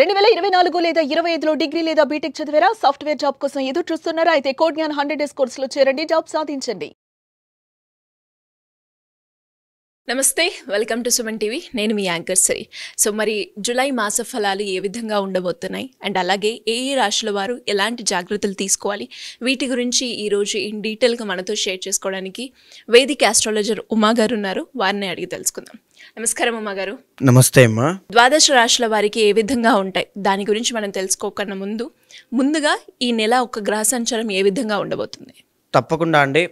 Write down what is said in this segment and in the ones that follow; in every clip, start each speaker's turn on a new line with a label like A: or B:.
A: 2024 లేదా 25లో డిగ్రీ లేదా బీటెక్ చదివారా? సాఫ్ట్వేర్ జాబ్ కోసం ఎదురు చూస్తున్నారా? అయితే కోడ్ జ్ఞాన్ 100 డేస్ కోర్సులో చేరండి, జాబ్ సాధించండి. నమస్తే, వెల్కమ్ టు సుమన్ టీవీ. నేను మీ యాంకర్ శ్రీ. సో మరి జూలై మాస ఫలాలు ఏ విధంగా ఉండబోతున్నాయి అండ్ అలాగే ఏ రాశుల వారు ఎలాంటి జాగ్రత్తలు తీసుకోవాలి, వీటి గురించి ఈరోజు ఇన్ డీటెయిల్గా మనతో షేర్ చేసుకోవడానికి వేదిక ఆస్ట్రాలజర్ ఉమా గారు ఉన్నారు. వారిని అడిగి తెలుసుకుందాం. నమస్కారం ఉమా గారు.
B: నమస్తే అమ్మా.
A: ద్వాదశ రాశుల వారికి ఏ విధంగా ఉంటాయి దాని గురించి మనం తెలుసుకోకన్నా ముందుగా ఈ నెల ఒక గ్రహ సంచారం ఏ విధంగా ఉండబోతుంది?
B: తప్పకుండా అండి.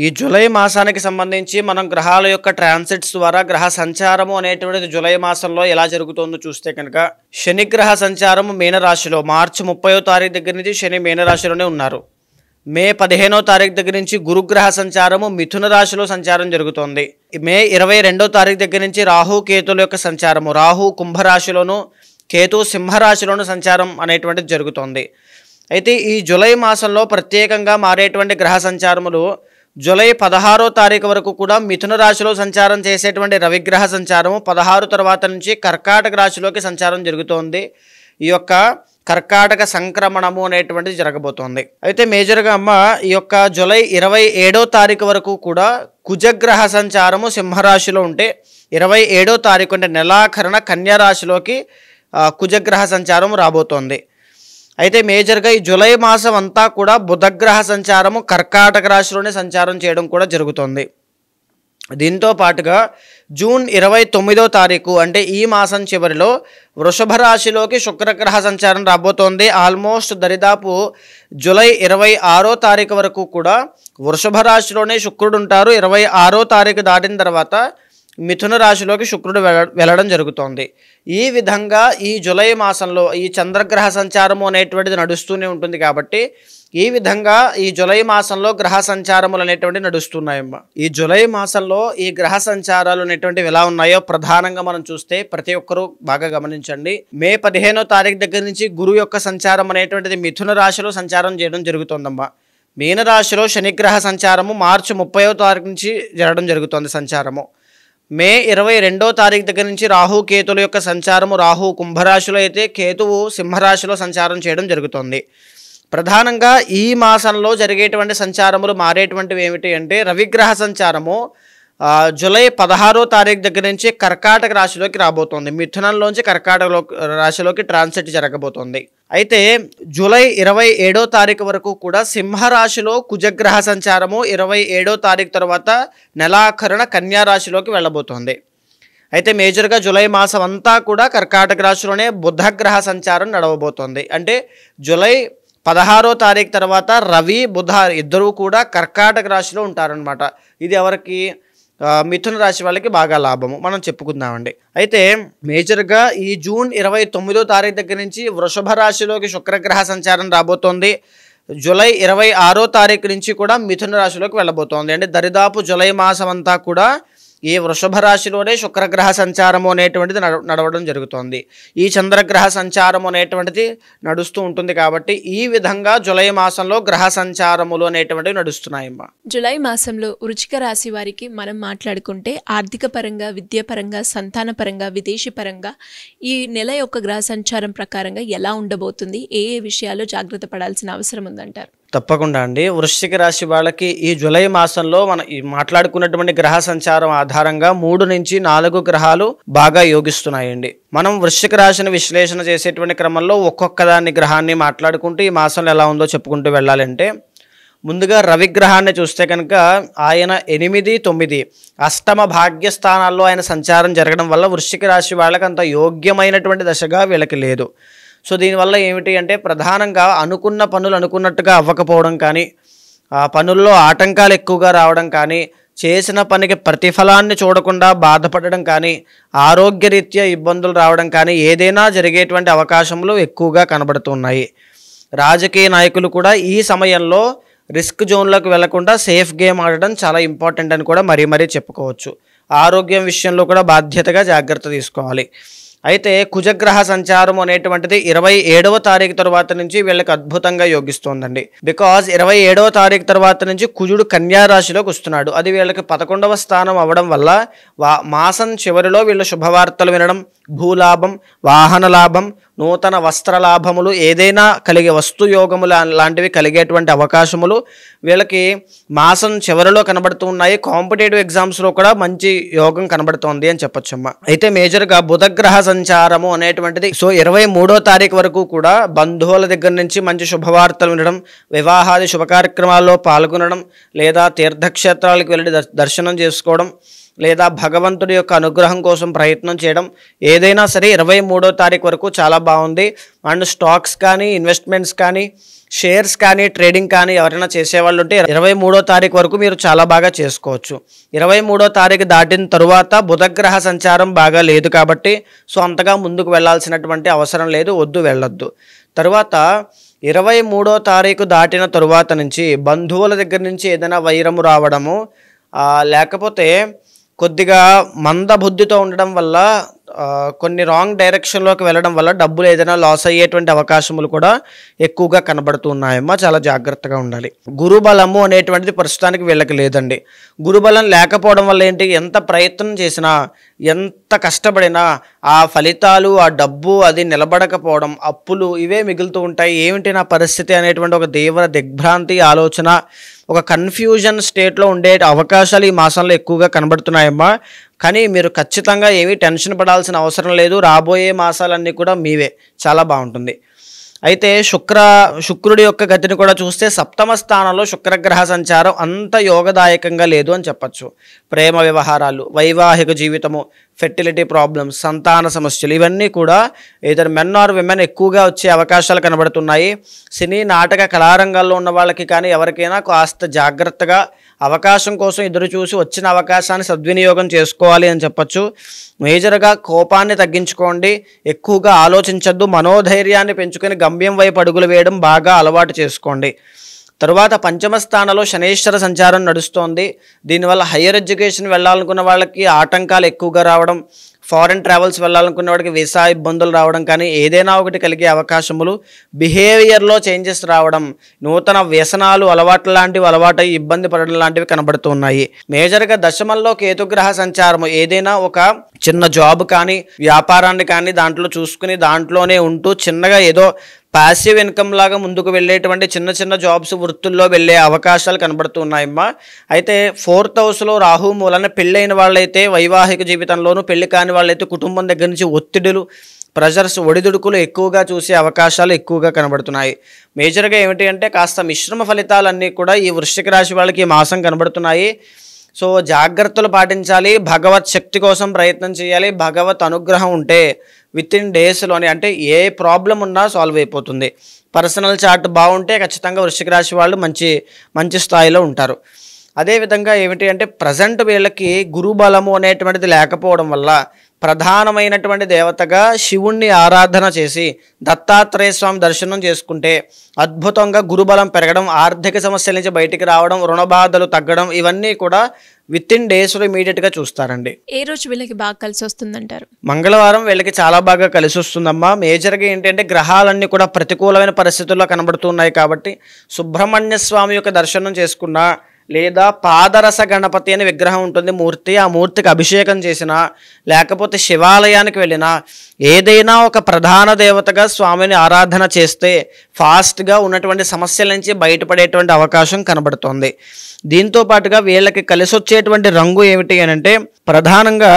B: ఈ జూలై మాసానికి సంబంధించి మనం గ్రహాల యొక్క ట్రాన్సిట్స్ ద్వారా గ్రహ సంచారము అనేటువంటిది జూలై మాసంలో ఎలా జరుగుతుందో చూస్తే కనుక శని గ్రహ సంచారము మీనరాశిలో మార్చి 30వ తారీఖు దగ్గర నుంచి శని మీనరాశిలోనే ఉన్నారు. మే 15వ తారీఖు దగ్గర నుంచి గురుగ్రహ సంచారము మిథున రాశిలో సంచారం జరుగుతోంది. మే 22వ తారీఖు దగ్గర నుంచి రాహు కేతుల యొక్క సంచారము, రాహు కుంభరాశిలోను కేతు సింహరాశిలోను సంచారం అనేటువంటిది జరుగుతోంది. అయితే ఈ జూలై మాసంలో ప్రత్యేకంగా మారేటువంటి గ్రహ సంచారములు జూలై 16వ తారీఖు వరకు కూడా మిథున రాశిలో సంచారం చేసేటువంటి రవిగ్రహ సంచారము 16 తర్వాత నుంచి కర్కాటక రాశిలోకి సంచారం జరుగుతోంది. ఈ యొక్క కర్కాటక సంక్రమణము అనేటువంటిది జరగబోతోంది. అయితే మేజర్గా ఈ యొక్క జూలై 27వ తారీఖు వరకు కూడా కుజగ్రహ సంచారము సింహరాశిలో ఉంటే 27వ తారీఖు అంటే నెలాఖరణ కన్యా రాశిలోకి కుజగ్రహ సంచారం రాబోతోంది. అయితే మేజర్గా ఈ జూలై మాసం అంతా కూడా బుధగ్రహ సంచారము కర్కాటక రాశిలోనే సంచారం చేయడం కూడా జరుగుతుంది. దీంతో పాటుగా జూన్ 29వ తారీఖు అంటే ఈ మాసం చివరిలో వృషభ రాశిలోకి శుక్రగ్రహ సంచారం రాబోతోంది. ఆల్మోస్ట్ దరిదాపు జూలై 26వ తారీఖు వరకు కూడా వృషభ రాశిలోనే శుక్రుడు ఉంటారు. 26వ తారీఖు దాటిన తర్వాత మిథున రాశిలోకి శుక్రుడు వెళ్ళడం జరుగుతోంది. ఈ విధంగా ఈ జూలై మాసంలో ఈ చంద్రగ్రహ సంచారము అనేటువంటిది నడుస్తూనే ఉంటుంది. కాబట్టి ఈ విధంగా ఈ జూలై మాసంలో గ్రహ సంచారములు అనేటువంటివి నడుస్తున్నాయమ్మా. ఈ జూలై మాసంలో ఈ గ్రహ సంచారాలు అనేటువంటివి ఎలా ఉన్నాయో ప్రధానంగా మనం చూస్తే ప్రతి ఒక్కరూ బాగా గమనించండి. మే 15వ తారీఖు దగ్గర నుంచి గురువు యొక్క సంచారం అనేటువంటిది మిథున రాశిలో సంచారం చేయడం జరుగుతుందమ్మా. మీనరాశిలో శనిగ్రహ సంచారము మార్చి 30వ తారీఖు నుంచి జరగడం జరుగుతుంది సంచారము. మే 22వ తారీఖు దగ్గర నుంచి రాహు కేతుల యొక్క సంచారము, రాహు కుంభరాశిలో అయితే కేతువు సింహరాశిలో సంచారం చేయడం జరుగుతుంది. ప్రధానంగా ఈ మాసంలో జరిగేటువంటి సంచారములు మారేటువంటివి ఏమిటి అంటే రవిగ్రహ సంచారము జూలై 16వ తారీఖు దగ్గర నుంచి కర్కాటక రాశిలోకి రాబోతోంది. మిథునంలోంచి కర్కాటక రాశిలోకి ట్రాన్సిట్ జరగబోతోంది. అయితే జూలై 27వ తారీఖు వరకు కూడా సింహరాశిలో కుజగ్రహ సంచారము 27వ తారీఖు తర్వాత నెలాఖరున కన్యా రాశిలోకి వెళ్ళబోతోంది. అయితే మేజర్గా జూలై మాసం అంతా కూడా కర్కాటక రాశిలోనే బుధగ్రహ సంచారం నడవబోతోంది. అంటే జూలై 16వ తారీఖు తర్వాత రవి బుధ ఇద్దరూ కూడా కర్కాటక రాశిలో ఉంటారనమాట. ఇది ఎవరికి? మిథున రాశి వాళ్ళకి బాగా లాభము మనం చెప్పుకుందామండి. అయితే మేజర్గా ఈ జూన్ 29వ తారీఖు దగ్గర నుంచి వృషభ రాశిలోకి శుక్రగ్రహ సంచారం రాబోతోంది. జూలై 26వ తారీఖు నుంచి కూడా మిథున రాశిలోకి వెళ్ళబోతోంది. అంటే దరిదాపు జూలై మాసం అంతా కూడా ఈ వృషభ రాశిలోనే శుక్రగ్రహ సంచారము అనేటువంటిది నడవడం జరుగుతోంది. ఈ చంద్రగ్రహ సంచారము అనేటువంటిది నడుస్తూ ఉంటుంది. కాబట్టి ఈ విధంగా జూలై మాసంలో గ్రహ సంచారములు అనేటువంటివి నడుస్తున్నాయమ్మా.
A: జూలై మాసంలో వృశ్చిక రాశి వారికి మనం మాట్లాడుకుంటే ఆర్థిక పరంగా, విద్యాపరంగా, సంతాన పరంగా, విదేశీ పరంగా ఈ నెల యొక్క గ్రహ సంచారం ప్రకారంగా ఎలా ఉండబోతుంది, ఏ విషయాల్లో జాగ్రత్త పడాల్సిన అవసరం ఉందంటారు?
B: తప్పకుండా అండి. వృశ్చిక రాశి వాళ్ళకి ఈ జూలై మాసంలో మనం మాట్లాడుకున్నటువంటి గ్రహ సంచారం ఆధారంగా 3 నుంచి 4 గ్రహాలు బాగా యోగిస్తున్నాయండి. మనం వృశ్చిక రాశిని విశ్లేషణ చేసేటువంటి క్రమంలో ఒక్కొక్క దాన్ని గ్రహాన్ని మాట్లాడుకుంటూ ఈ మాసంలో ఎలా ఉందో చెప్పుకుంటూ వెళ్ళాలంటే ముందుగా రవిగ్రహాన్ని చూస్తే కనుక ఆయన 8, 9 అష్టమ భాగ్యస్థానాల్లో ఆయన సంచారం జరగడం వల్ల వృశ్చిక రాశి వాళ్ళకి అంత యోగ్యమైనటువంటి దశగా వీళ్ళకి లేదు. సో దీనివల్ల ఏమిటి అంటే ప్రధానంగా అనుకున్న పనులు అనుకున్నట్టుగా అవ్వకపోవడం కానీ, పనుల్లో ఆటంకాలు ఎక్కువగా రావడం కానీ, చేసిన పనికి ప్రతిఫలాన్ని చూడకుండా బాధపడడం కానీ, ఆరోగ్యరీత్యా ఇబ్బందులు రావడం కానీ ఏదైనా జరిగేటువంటి అవకాశములు ఎక్కువగా కనబడుతున్నాయి. రాజకీయ నాయకులు కూడా ఈ సమయంలో రిస్క్ జోన్లోకి వెళ్లకుండా సేఫ్ గేమ్ ఆడడం చాలా ఇంపార్టెంట్ అని కూడా మరీ చెప్పుకోవచ్చు. ఆరోగ్యం విషయంలో కూడా బాధ్యతగా జాగ్రత్త తీసుకోవాలి. అయితే కుజగ్రహ సంచారం అనేటువంటిది 27వ తారీఖు తర్వాత నుంచి వీళ్ళకి అద్భుతంగా యోగిస్తోందండి. బికాజ్ 27వ తారీఖు తర్వాత నుంచి కుజుడు కన్యా రాశిలోకి వస్తున్నాడు. అది వీళ్ళకి 11వ స్థానం అవ్వడం వల్ల మాసం చివరిలో వీళ్ళు శుభవార్తలు వినడం, భూలాభం, వాహన లాభం, నూతన వస్త్ర లాభములు, ఏదైనా కలిగే వస్తు యోగములు లాంటివి కలిగేటువంటి అవకాశములు వీళ్ళకి మాసం చివరిలో కనబడుతూ ఉన్నాయి. కాంపిటేటివ్ ఎగ్జామ్స్లో కూడా మంచి యోగం కనబడుతోంది అని చెప్పొచ్చమ్మా. అయితే మేజర్గా బుధగ్రహ సంచారము అనేటువంటిది సో 23వ తారీఖు వరకు కూడా బంధువుల దగ్గర నుంచి మంచి శుభవార్తలు వినడం, వివాహాది శుభ కార్యక్రమాల్లో పాల్గొనడం, లేదా తీర్థక్షేత్రాలకు వెళ్ళి దర్శనం చేసుకోవడం, లేదా భగవంతుడి యొక్క అనుగ్రహం కోసం ప్రయత్నం చేయడం, ఏదైనా సరే 23వ తారీఖు వరకు చాలా బాగుంది. అండ్ స్టాక్స్ కానీ, ఇన్వెస్ట్మెంట్స్ కానీ, షేర్స్ కానీ, ట్రేడింగ్ కానీ ఎవరైనా చేసేవాళ్ళు ఉంటే 23వ తారీఖు వరకు మీరు చాలా బాగా చేసుకోవచ్చు. 23వ తారీఖు దాటిన తరువాత బుధగ్రహ సంచారం బాగా లేదు కాబట్టి సో అంతగా ముందుకు వెళ్ళాల్సినటువంటి అవసరం లేదు, వద్దు, వెళ్ళొద్దు. తరువాత 23వ తారీఖు దాటిన తరువాత నుంచి బంధువుల దగ్గర నుంచి ఏదైనా వైరము రావడము, లేకపోతే కొద్దిగా మందబుద్ధితో ఉండడం వల్ల కొన్ని రాంగ్ డైరెక్షన్లోకి వెళ్ళడం వల్ల డబ్బులు ఏదైనా లాస్ అయ్యేటువంటి అవకాశములు కూడా ఎక్కువగా కనబడుతూ ఉన్నాయమ్మా. చాలా జాగ్రత్తగా ఉండాలి. గురుబలము అనేటువంటిది ప్రస్తుతానికి వీళ్ళకి లేదండి. గురుబలం లేకపోవడం వల్ల ఏంటి, ఎంత ప్రయత్నం చేసినా, ఎంత కష్టపడినా ఆ ఫలితాలు, ఆ డబ్బు అది నిలబడకపోవడం, అప్పులు ఇవే మిగులుతూ ఉంటాయి. ఏమిటి నా పరిస్థితి అనేటువంటి ఒక తీవ్ర దిగ్భ్రాంతి ఆలోచన, ఒక కన్ఫ్యూజన్ స్టేట్లో ఉండే అవకాశాలు ఈ మాసంలో ఎక్కువగా కనబడుతున్నాయమ్మా. కానీ మీరు ఖచ్చితంగా ఏమీ టెన్షన్ పడాల్సిన అవసరం లేదు. రాబోయే మాసాలన్నీ కూడా మీవే, చాలా బాగుంటుంది. అయితే శుక్రుడి యొక్క గతిని కూడా చూస్తే 7వ స్థానంలో శుక్రగ్రహ సంచారం అంత యోగదాయకంగా లేదు అని చెప్పచ్చు. ప్రేమ వ్యవహారాలు, వైవాహిక జీవితము, ఫెర్టిలిటీ ప్రాబ్లమ్స్, సంతాన సమస్యలు ఇవన్నీ కూడా ఇద్దరు మెన్ ఆర్ విమెన్ ఎక్కువగా వచ్చే అవకాశాలు కనబడుతున్నాయి. సినీ నాటక కళారంగాల్లో ఉన్న వాళ్ళకి కానీ ఎవరికైనా కాస్త జాగ్రత్తగా అవకాశం కోసం ఎదురు చూసి వచ్చిన అవకాశాన్ని సద్వినియోగం చేసుకోవాలి అని చెప్పచ్చు. మేజర్గా కోపాన్ని తగ్గించుకోండి, ఎక్కువగా ఆలోచించద్దు, మనోధైర్యాన్ని పెంచుకొని గమ్యం వైపు అడుగులు వేయడం బాగా అలవాటు చేసుకోండి. తరువాత 5వ స్థానంలో శనీశ్వర సంచారం నడుస్తోంది. దీనివల్ల హయ్యర్ ఎడ్యుకేషన్ వెళ్ళాలనుకున్న వాళ్ళకి ఆటంకాలు ఎక్కువగా రావడం, ఫారెన్ ట్రావెల్స్ వెళ్ళాలనుకున్న వాడికి వీసా ఇబ్బందులు రావడం కానీ ఏదైనా ఒకటి కలిగే అవకాశములు, బిహేవియర్లో చేంజెస్ రావడం, నూతన వ్యసనాలు అలవాట్ల లాంటివి అలవాటై ఇబ్బంది పడడం లాంటివి కనబడుతూ ఉన్నాయి. మేజర్గా దశమంలో కేతుగ్రహ సంచారము ఏదైనా ఒక చిన్న జాబ్ కానీ, వ్యాపారాన్ని కానీ దాంట్లో చూసుకుని దాంట్లోనే ఉంటూ చిన్నగా ఏదో ప్యాసివ్ ఇన్కమ్ లాగా ముందుకు వెళ్ళేటువంటి చిన్న చిన్న జాబ్స్, వృత్తుల్లో వెళ్ళే అవకాశాలు కనబడుతూ ఉన్నాయమ్మా. అయితే 4th హౌస్లో రాహు మూలన పెళ్ళైన వాళ్ళైతే వైవాహిక జీవితంలోనూ, పెళ్లి కాని వాళ్ళైతే కుటుంబం దగ్గర నుంచి ఒత్తిడులు, ప్రెషర్స్, ఒడిదుడుకులు ఎక్కువగా చూసే అవకాశాలు ఎక్కువగా కనబడుతున్నాయి. మేజర్గా ఏమిటి అంటే కాస్త మిశ్రమ ఫలితాలన్నీ కూడా ఈ వృశ్చిక రాశి వాళ్ళకి ఈ మాసం కనబడుతున్నాయి. సో జాగ్రత్తలు పాటించాలి, భగవత్ శక్తి కోసం ప్రయత్నం చేయాలి. భగవత్ అనుగ్రహం ఉంటే వితిన్ డేస్లోనే, అంటే ఏ ప్రాబ్లం ఉన్నా సాల్వ్ అయిపోతుంది. పర్సనల్ చార్ట్ బాగుంటే ఖచ్చితంగా వృశ్చిక రాశి వాళ్ళు మంచి స్థాయిలో ఉంటారు. అదేవిధంగా ఏమిటి అంటే ప్రజెంట్ వీళ్ళకి గురుబలము అనేటువంటిది లేకపోవడం వల్ల ప్రధానమైనటువంటి దేవతగా శివుణ్ణి ఆరాధన చేసి దత్తాత్రేయ స్వామి దర్శనం చేసుకుంటే అద్భుతంగా గురుబలం పెరగడం, ఆర్థిక సమస్యల నుంచి బయటికి రావడం, రుణబాధలు తగ్గడం ఇవన్నీ కూడా వితిన్ డేస్లో ఇమీడియట్గా చూస్తారండి.
A: ఏ రోజు వీళ్ళకి బాగా కలిసి వస్తుందంటారు?
B: మంగళవారం వీళ్ళకి చాలా బాగా కలిసి వస్తుందమ్మా. మేజర్గా ఏంటంటే గ్రహాలన్నీ కూడా ప్రతికూలమైన పరిస్థితుల్లో కనబడుతున్నాయి కాబట్టి సుబ్రహ్మణ్య స్వామి యొక్క దర్శనం చేసుకున్నా, లేదా పాదరస గణపతి అనే విగ్రహం ఉంటుంది మూర్తి, ఆ మూర్తికి అభిషేకం చేసినా, లేకపోతే శివాలయానికి వెళ్ళినా, ఏదైనా ఒక ప్రధాన దేవతగా స్వామిని ఆరాధన చేస్తే ఫాస్ట్గా ఉన్నటువంటి సమస్యల నుంచి బయటపడేటువంటి అవకాశం కనబడుతోంది. దీంతో పాటుగా వీళ్ళకి కలిసి వచ్చేటువంటి రంగు ఏమిటి అని అంటే ప్రధానంగా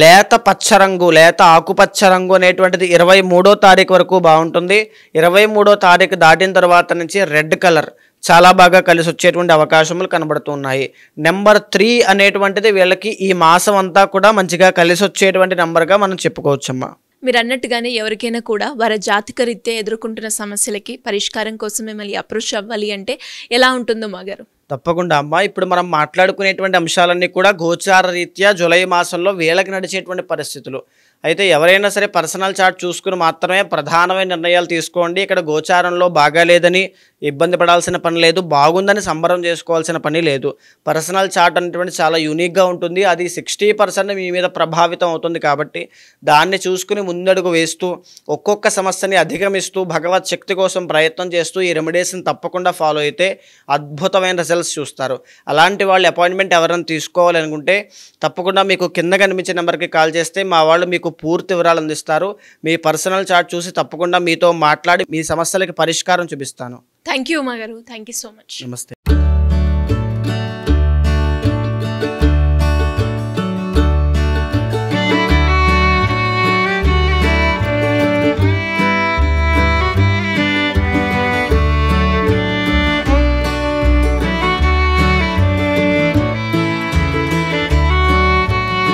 B: లేత పచ్చ రంగు, లేత ఆకుపచ్చ రంగు అనేటువంటిది 23వ తారీఖు వరకు బాగుంటుంది. 23వ తారీఖు దాటిన తర్వాత నుంచి రెడ్ కలర్ చాలా బాగా కలిసి వచ్చేటువంటి అవకాశములు కనబడుతున్నాయి. నెంబర్ 3 అనేటువంటిది వీళ్ళకి ఈ మాసం అంతా కూడా మంచిగా కలిసి వచ్చేటువంటి నెంబర్గా మనం చెప్పుకోవచ్చమ్మా.
A: మీరు అన్నట్టుగానే ఎవరికైనా కూడా వారి జాతక రీత్యా ఎదుర్కొంటున్న సమస్యలకి పరిష్కారం కోసం మిమ్మల్ని అప్రోచ్ అవ్వాలి అంటే ఎలా ఉంటుందో మాగారు?
B: తప్పకుండా అమ్మా. ఇప్పుడు మనం మాట్లాడుకునేటువంటి అంశాలన్నీ కూడా గోచార రీత్యా జూలై మాసంలో వీళ్ళకి నడిచేటువంటి పరిస్థితులు. అయితే ఎవరైనా సరే పర్సనల్ చార్ట్ చూసుకుని మాత్రమే ప్రధానమైన నిర్ణయాలు తీసుకోండి. ఇక్కడ గోచారంలో బాగాలేదని ఇబ్బంది పడాల్సిన పని లేదు, బాగుందని సంబరం చేసుకోవాల్సిన పని లేదు. పర్సనల్ చార్ట్ అనేటువంటి చాలా యూనిక్గా ఉంటుంది. అది 60% మీ మీద ప్రభావితం అవుతుంది కాబట్టి దాన్ని చూసుకుని ముందడుగు వేస్తూ ఒక్కొక్క సమస్యని అధిగమిస్తూ భగవత్ శక్తి కోసం ప్రయత్నం చేస్తూ ఈ రెమెడీస్ని తప్పకుండా ఫాలో అయితే అద్భుతమైన రిజల్ట్స్ చూస్తారు. అలాంటి వాళ్ళు అపాయింట్మెంట్ ఎవరైనా తీసుకోవాలనుకుంటే తప్పకుండా మీకు కింద కనిపించే నెంబర్కి కాల్ చేస్తే మా వాళ్ళు మీకు మీకు పూర్తి వివరాలు అందిస్తారు. మీ పర్సనల్ చార్ట్ చూసి తప్పకుండా మీతో మాట్లాడి మీ సమస్యలకి పరిష్కారం చూపిస్తాను.
A: థ్యాంక్ యూ ఉమా గారు, థ్యాంక్ యూ సో మచ్.
B: నమస్తే.